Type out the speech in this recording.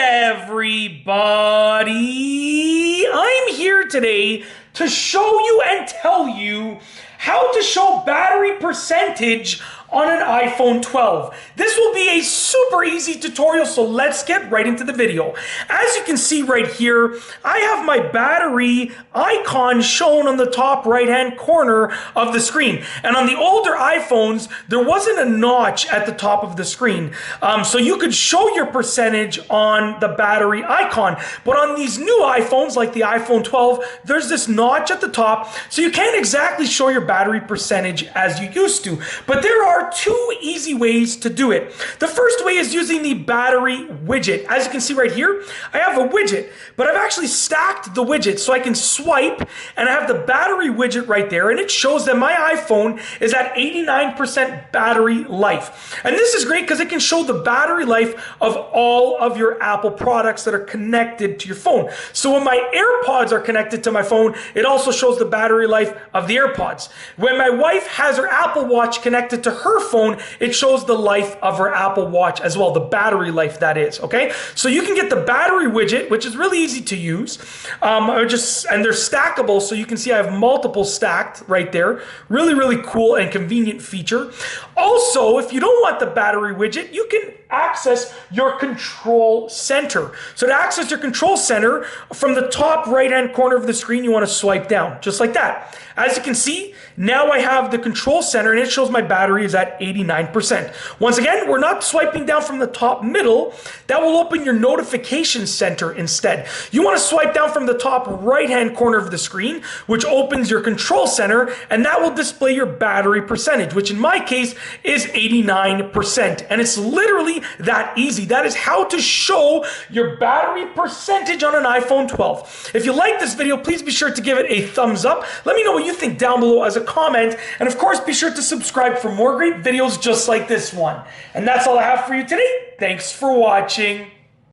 everybody! I'm here today to show you and tell you how to show battery percentage on an iPhone 12. This will be a super easy tutorial, so let's get right into the video. As you can see right here, I have my battery icon shown on the top right-hand corner of the screen. And on the older iPhones, there wasn't a notch at the top of the screen. So you could show your percentage on the battery icon. But on these new iPhones, like the iPhone 12, there's this notch at the top, so you can't exactly show your battery percentage as you used to. But there are two easy ways to do it. The first way is using the battery widget. As you can see right here, I have a widget, but I've actually stacked the widget so I can swipe and I have the battery widget right there, and it shows that my iPhone is at 89% battery life. And this is great because it can show the battery life of all of your Apple products that are connected to your phone. So when my AirPods are connected to my phone, it also shows the battery life of the AirPods. When my wife has her Apple Watch connected to her phone, it shows the life of her Apple Watch as well, the battery life that is, okay? So you can get the battery widget, which is really easy to use, and they're stackable, so you can see I have multiple stacked right there. Really, really cool and convenient feature. Also, if you don't want the battery widget, you can access your control center. So to access your control center, from the top right-hand corner of the screen, you want to swipe down, just like that. As you can see, now I have the control center and it shows my battery is at 89%. Once again, we're not swiping down from the top middle. That will open your notification center instead. You want to swipe down from the top right-hand corner of the screen, which opens your control center, and that will display your battery percentage, which in my case is 89%. And it's literally that easy. That is how to show your battery percentage on an iPhone 12. If you like this video, please be sure to give it a thumbs up. Let me know what you think down below as a comment. And of course, be sure to subscribe for more great videos just like this one. And that's all I have for you today. Thanks for watching.